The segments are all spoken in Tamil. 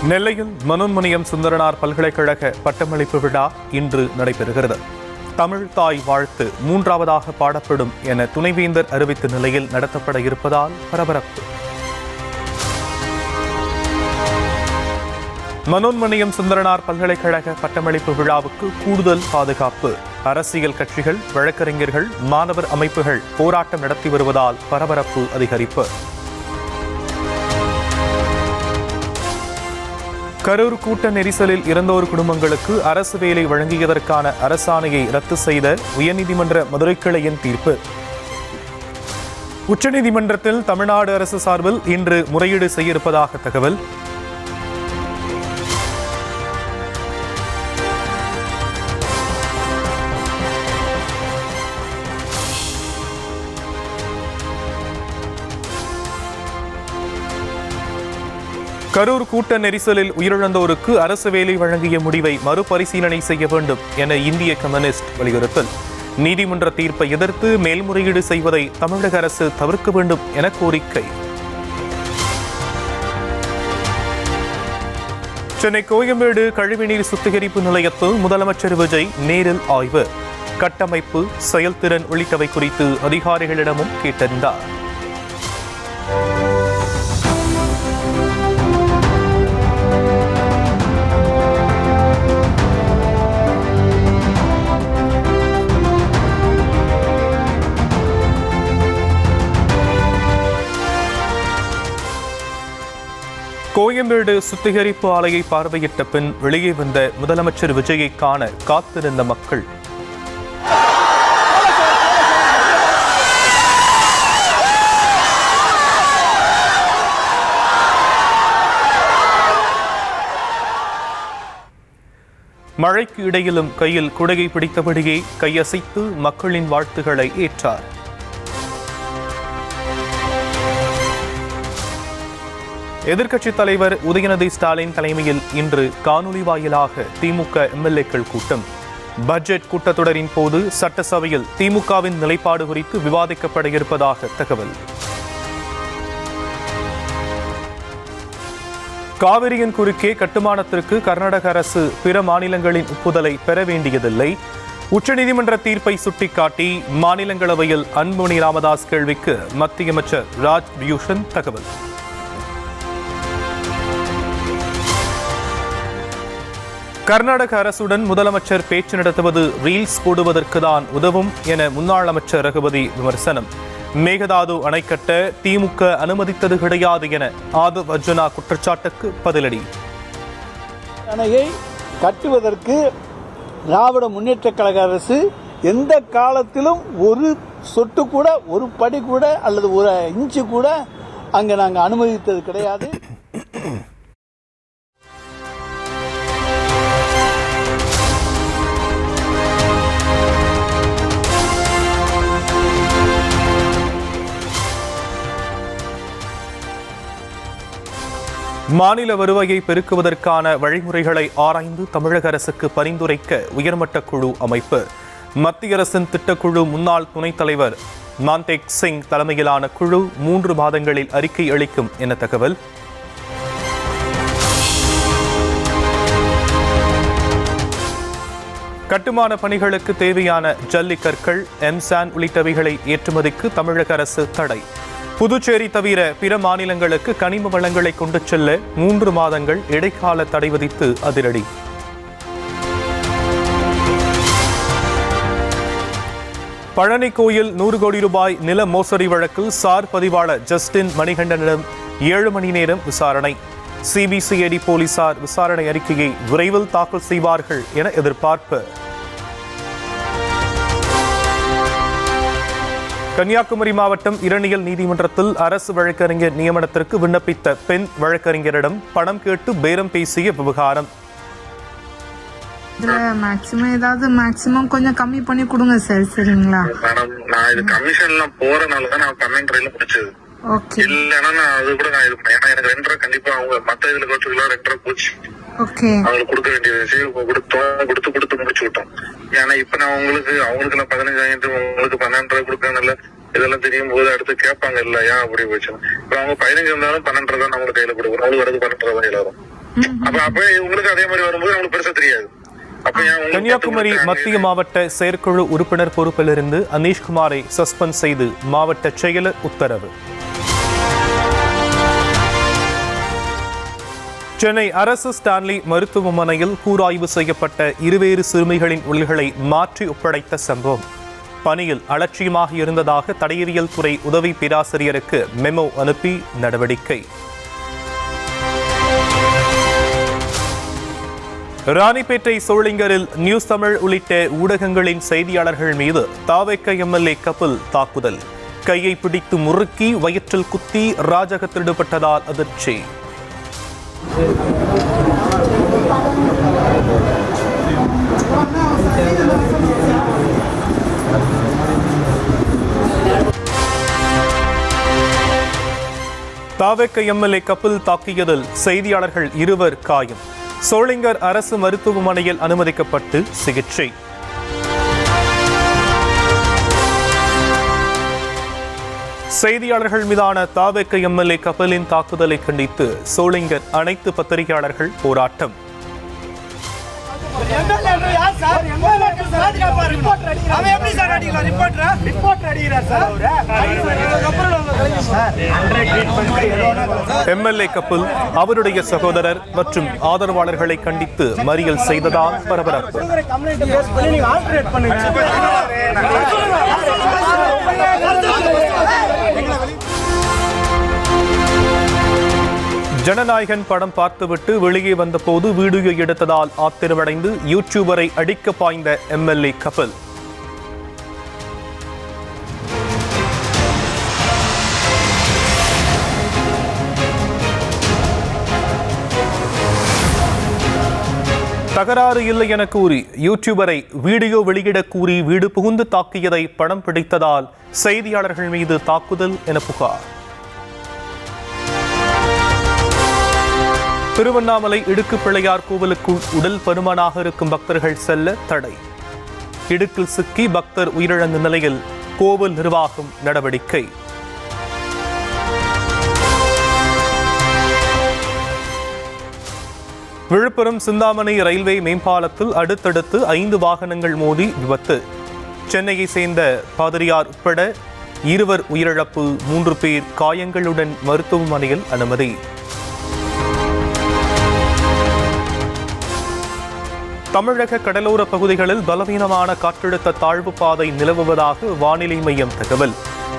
நெல்லையில் மனோன்மணியம் சுந்தரனார் பல்கலைக்கழக பட்டமளிப்பு விழா இன்று நடைபெறுகிறது. தமிழ் தாய் வாழ்த்து 3வது பாடப்படும் என துணைவேந்தர் அறிவித்த நிலையில் நடத்தப்பட இருப்பதால் பரபரப்பு. மனோன்மணியம் சுந்தரனார் பல்கலைக்கழக பட்டமளிப்பு விழாவுக்கு கூடுதல் பாதுகாப்பு. அரசியல் கட்சிகள், வழக்கறிஞர்கள், மாணவர் அமைப்புகள் போராட்டம் நடத்தி வருவதால் பரபரப்பு அதிகரிப்பு. கரூர் கூட்ட நெரிசலில் இறந்தோர் குடும்பங்களுக்கு அரசு வேலை வழங்கியதற்கான அரசாணையை ரத்து செய்த உயர்நீதிமன்ற மதுரை கிளையின் தீர்ப்பு. உச்சநீதிமன்றத்தில் தமிழ்நாடு அரசு சார்பில் இன்று முறையீடு செய்ய இருப்பதாக தகவல். கரூர் கூட்ட நெரிசலில் உயிரிழந்தோருக்கு அரசு வேலை வழங்கிய முடிவை மறுபரிசீலனை செய்ய வேண்டும் என இந்திய கம்யூனிஸ்ட் வலியுறுத்தல். நீதிமன்ற தீர்ப்பை எதிர்த்து மேல்முறையீடு செய்வதை தமிழக அரசு தவிர்க்க வேண்டும் என கோரிக்கை. சென்னை கோயம்பேடு கழிவுநீர் சுத்திகரிப்பு நிலையத்தில் முதலமைச்சர் விஜய் நேரில் ஆய்வு. கட்டமைப்பு, செயல்திறன் உள்ளிட்டவை குறித்து அதிகாரிகளிடமும் கேட்டறிந்தார். கோயம்பேடு சுத்திகரிப்பு ஆலையை பார்வையிட்ட பின் வெளியே வந்த முதலமைச்சர் விஜயை காண காத்திருந்த மக்கள். மழைக்கு இடையிலும் கையில் குடையை பிடித்தபடியே கையசைத்து மக்களின் வாழ்த்துக்களை ஏற்றார். எதிர்க்கட்சித் தலைவர் உதயநிதி ஸ்டாலின் தலைமையில் இன்று காணொலி வாயிலாக திமுக எம்எல்ஏக்கள் கூட்டம். பட்ஜெட் கூட்டத்தொடரின் போது சட்டசபையில் திமுகவின் நிலைப்பாடு குறித்து விவாதிக்கப்பட இருப்பதாக தகவல். காவிரியின் குறுக்கே கட்டுமானத்திற்கு கர்நாடக அரசு பிற மாநிலங்களின் ஒப்புதலை பெற வேண்டியதில்லை. உச்சநீதிமன்ற தீர்ப்பை சுட்டிக்காட்டி மாநிலங்களவையில் அன்புமணி ராமதாஸ் கேள்விக்கு மத்திய அமைச்சர் ராஜ் பியூஷன் தகவல். கர்நாடக அரசுடன் முதலமைச்சர் பேச்சு நடத்துவது ரீல்ஸ் போடுவதற்கு தான் உதவும் என முன்னாள் அமைச்சர் ரகுபதி விமர்சனம். மேகதாது அணை கட்ட திமுக அனுமதித்தது கிடையாது என ஆதவ் அர்ஜுனா குற்றச்சாட்டுக்கு பதிலடி. அணையை கட்டுவதற்கு திராவிட முன்னேற்ற கழக அரசு எந்த காலத்திலும் ஒரு சொட்டு கூட, ஒரு படி கூட அல்லது ஒரு இன்ச்சு கூட அங்க நாங்க அனுமதித்தது கிடையாது. மாநில வருவாயை பெருக்குவதற்கான வழிமுறைகளை ஆராய்ந்து தமிழக அரசுக்கு பரிந்துரைக்க உயர்மட்ட குழு அமைப்பு. மத்திய அரசின் திட்டக்குழு முன்னாள் துணைத் தலைவர் மான்டேக் சிங் தலைமையிலான குழு 3 மாதங்களில் அறிக்கை அளிக்கும் என தகவல். கட்டுமான பணிகளுக்கு தேவையான ஜல்லி கற்கள், எம்சான் உள்ளிட்டவைகளை ஏற்றுமதிக்கு தமிழக அரசு தடை. புதுச்சேரி தவிர பிற மாநிலங்களுக்கு கனிம வளங்களை கொண்டு செல்ல 3 மாதங்கள் இடைக்கால தடை விதித்து அதிரடி. பழனி கோயில் 100 கோடி ரூபாய் நில மோசடி வழக்கில் சார் பதிவாளர் ஜஸ்டின் மணிகண்டனிடம் 7 மணி நேரம் விசாரணை. சிபிசிஐடி போலீசார் விசாரணை அறிக்கையை விரைவில் தாக்கல் செய்வார்கள் என எதிர்பார்ப்பு. கன்னியாகுமரி மாவட்டம் இரணியல் நீதிமன்றத்தில் அரசு வழக்கறிஞர் நியமனத்திற்கு விண்ணப்பித்த பெண் வழக்கறிஞரிடம் பணம் கேட்டு பேரம் பேசிய விவகாரம். மேக்ஸிமம் கொஞ்சம் கம்மி பண்ணி கொடுங்க சார். சரிங்களா? நான் இது கமிஷன்ல போறனால தான் நான் 12.5 முடிச்சது. ஓகே. இல்லன்னா நான் அது கூட நான் இது பண்ணேன். ஏன்னா எனக்கு 2.5 கண்டிப்பா அவங்க மத்த இதுல கோச்சுக்கலாம் 2.5 போச்சு. ஓகே. அவங்களுக்கு கொடுக்க வேண்டியது கொடுத்து முடிச்சு விட்டோம். ஏன்னா இப்ப நான் அவங்களுக்கு நான் 15,000 உங்களுக்கு 12.5 கொடுக்கறதுல இதெல்லாம் தெரியும் போது அடுத்து கேட்பாங்க இல்ல ஏன் அப்படி போச்சு. இப்ப அவங்க 15 இருந்தாலும் 12.5 தான் நம்மளுக்கு கையில கொடுக்குறோம். அவங்களுக்கு வரது 12.5 தான் கையில வரும். அப்ப உங்களுக்கு அதே மாதிரி வரும்போது நம்மளுக்கு பெருசா தெரியாது. கன்னியாகுமரி மத்திய மாவட்ட செயற்குழு உறுப்பினர் பொறுப்பிலிருந்து அனீஷ்குமாரை சஸ்பெண்ட் செய்து மாவட்ட செயலர் உத்தரவு. சென்னை அரசு ஸ்டான்லி மருத்துவமனையில் கூராய்வு செய்யப்பட்ட இருவேறு சிறுமிகளின் உடல்களை மாற்றி ஒப்படைத்த சம்பவம். பணியில் அலட்சியமாக இருந்ததாக தடயவியல் துறை உதவி பேராசிரியருக்கு மெமோ அனுப்பி நடவடிக்கை. ராணிப்பேட்டை சோளிங்கரில் நியூஸ் தமிழ் உள்ளிட்ட ஊடகங்களின் செய்தியாளர்கள் மீது தாவேக்க எம்எல்ஏ கபில் தாக்குதல். கையை பிடித்து முறுக்கி வயிற்றில் குத்தி ராஜகத்தில் ஈடுபட்டதால் அதிர்ச்சி. தாவேக்க எம்எல்ஏ கபில் தாக்கியதில் செய்தியாளர்கள் 2 காயம். சோளிங்கர் அரசு மருத்துவமனையில் அனுமதிக்கப்பட்டு சிகிச்சை. செய்தியாளர்கள் மீதான தாவேக்க எம்எல்ஏ கபிலின் தாக்குதலை கண்டித்து சோளிங்கர் அனைத்து பத்திரிகையாளர்கள் போராட்டம். எம்எல்ஏ கபில் அவருடைய சகோதரர் மற்றும் ஆதரவாளர்களை கண்டித்து மறியல் செய்ததால் பரபரப்பு. ஜனநாயகன் படம் பார்த்துவிட்டு வெளியே வந்தபோது வீடியோ எடுத்ததால் ஆத்திரமடைந்து யூடியூபரை அடிக்க பாய்ந்த எம்எல்ஏ கபில். தகராறு இல்லை என கூறி யூடியூபரை வீடியோ வெளியிட கூறி வீடு புகுந்து தாக்கியதை படம் பிடித்ததால் செய்தியாளர்கள் மீது தாக்குதல் என புகார். திருவண்ணாமலை இடுக்கு பிள்ளையார் கோவிலுக்குள் உடல் பருமனாக இருக்கும் பக்தர்கள் செல்ல தடை. இடுக்கில் சிக்கி பக்தர் உயிரிழந்த நிலையில் கோவில் நிர்வாகம் நடவடிக்கை. விழுப்புரம் சிந்தாமணி ரயில்வே மேம்பாலத்தில் அடுத்தடுத்து 5 வாகனங்கள் மோதி விபத்து. சென்னையை சேர்ந்த பாதிரியார் உட்பட 2 உயிரிழப்பு, 3 பேர் காயங்களுடன் மருத்துவமனையில் அனுமதி. தமிழக கடலோர பகுதிகளில் பலவீனமான காற்றழுத்த தாழ்வு பாதை நிலவுவதாக வானிலை மையம் தகவல்.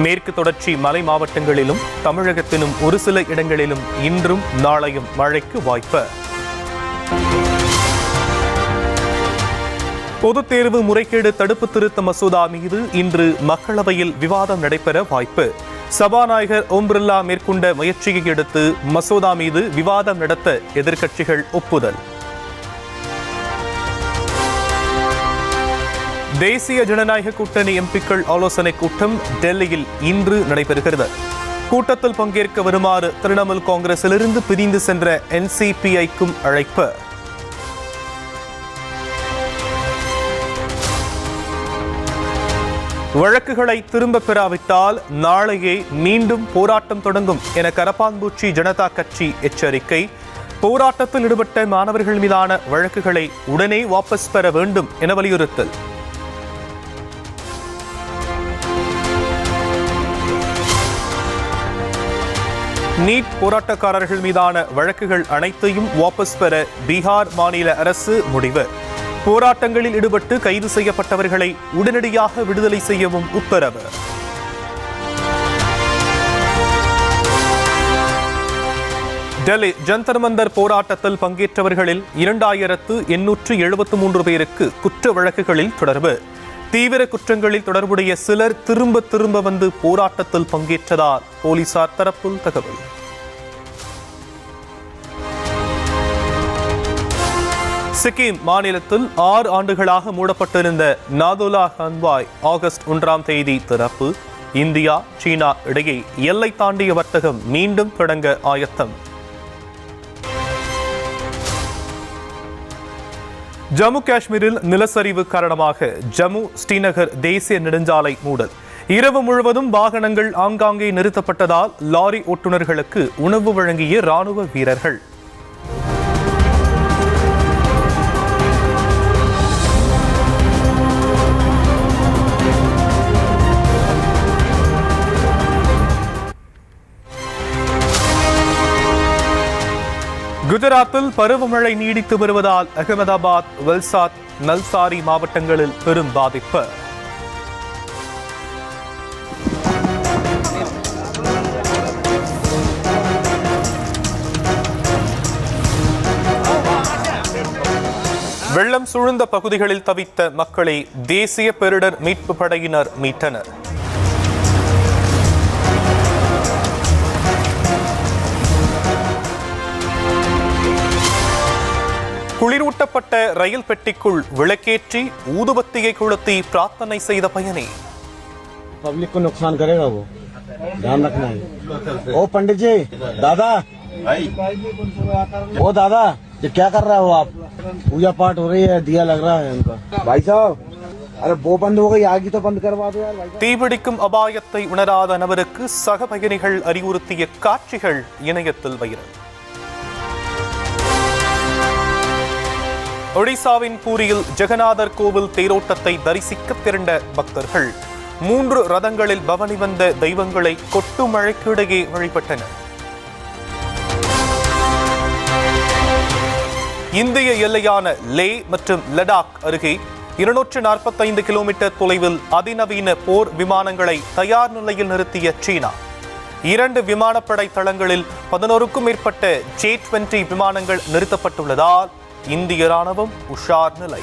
மேற்கு தொடர்ச்சி மலை மாவட்டங்களிலும் தமிழகத்திலும் ஒரு சில இடங்களிலும் இன்றும் நாளையும் மழைக்கு வாய்ப்பு. பொதுத் தேர்வு முறைகேடு தடுப்பு திருத்த மசோதா மீது இன்று மக்களவையில் விவாதம் நடைபெற வாய்ப்பு. சபாநாயகர் ஓம் பிர்லா மேற்கொண்ட முயற்சியை அடுத்து மசோதா மீது விவாதம் நடத்த எதிர்க்கட்சிகள் ஒப்புதல். தேசிய ஜனநாயக கூட்டணி எம்பிக்கள் ஆலோசனை கூட்டம் டெல்லியில் இன்று நடைபெறுகிறது. கூட்டத்தில் பங்கேற்க வருமாறு திரிணாமுல் காங்கிரசிலிருந்து பிரிந்து சென்ற என்சிபிஐக்கும் அழைப்பு. வழக்குகளை திரும்ப பெறாவிட்டால் நாளையே மீண்டும் போராட்டம் தொடங்கும் என கரப்பான்பூச்சி ஜனதா கட்சி எச்சரிக்கை. போராட்டத்தில் ஈடுபட்ட மாணவர்கள் மீதான வழக்குகளை உடனே வாபஸ் பெற வேண்டும் என வலியுறுத்தல். நீட் போராட்டக்காரர்கள் மீதான வழக்குகள் அனைத்தையும் வாபஸ் பெற பீகார் மாநில அரசு முடிவு. போராட்டங்களில் ஈடுபட்டு கைது செய்யப்பட்டவர்களை உடனடியாக விடுதலை செய்யவும் உத்தரவு. டெல்லி ஜந்தர் மந்தர் போராட்டத்தில் பங்கேற்றவர்களில் 2873 பேருக்கு குற்ற வழக்குகளில் தொடர்பு. தீவிர குற்றங்களில் தொடர்புடைய சிலர் திரும்ப வந்து போராட்டத்தில் பங்கேற்றதால் போலீசார் தரப்பில் தகவல். சிக்கிம் மாநிலத்தில் 6 ஆண்டுகளாக மூடப்பட்டிருந்த நாதுலா கன்வாய் ஆகஸ்ட் 1ஆம் தேதி திறப்பு. இந்தியா சீனா இடையே எல்லை தாண்டிய வர்த்தகம் மீண்டும் தொடங்க ஆயத்தம். ஜம்மு காஷ்மீரில் நிலச்சரிவு காரணமாக ஜம்மு ஸ்ரீநகர் தேசிய நெடுஞ்சாலை மூடல். இரவு முழுவதும் வாகனங்கள் ஆங்காங்கே நிறுத்தப்பட்டதால் லாரி ஓட்டுநர்களுக்கு உணவு வழங்கிய ராணுவ வீரர்கள். குஜராத்தில் பருவமழை நீடித்து வருவதால் அகமதாபாத், வல்சாத், நல்சாரி மாவட்டங்களில் பெரும் பாதிப்பு. வெள்ளம் சூழ்ந்த பகுதிகளில் தவித்த மக்களை தேசிய பேரிடர் மீட்பு படையினர் மீட்டனர். குளிரூட்டப்பட்ட ரயில் பெட்டிக்குள் விளக்கேற்றி ஊதுபத்தியை கொளுத்தி பிரார்த்தனை செய்த பயணி. पब्लिक को नुकसान करेगा वो, ध्यान रखना है. ओ पंडित जी, दादा, ओ दादा, ये क्या कर रहे हो आप? पूजा पाठ हो रही है, दिया लग रहा है उनका. भाई साहब, अरे वो बंद हो गई, आगे तो बंद करवा दो यार भाई साहब. தீபிடிக்கும் அபாயத்தை உணராத நபருக்கு சக பயணிகள் அறிவுறுத்திய காட்சிகள் இணையத்தில் வைரல். ஒடிசாவின் பூரியில் ஜெகநாதர் கோவில் தேரோட்டத்தை தரிசிக்க திரண்ட பக்தர்கள் 3 ரதங்களில் பவனி வந்த தெய்வங்களை கொட்டு மழைக்கிடையே வழிபட்டனர். இந்திய எல்லையான லே மற்றும் லடாக் அருகே 245 கிலோமீட்டர் தொலைவில் அதிநவீன போர் விமானங்களை தயார் நிலையில் நிறுத்திய சீனா 2 விமானப்படை தளங்களில் 11க்கும் மேற்பட்ட J-20 விமானங்கள் நிறுத்தப்பட்டுள்ளதால் இந்திய ராணுவம் உஷார் நிலை.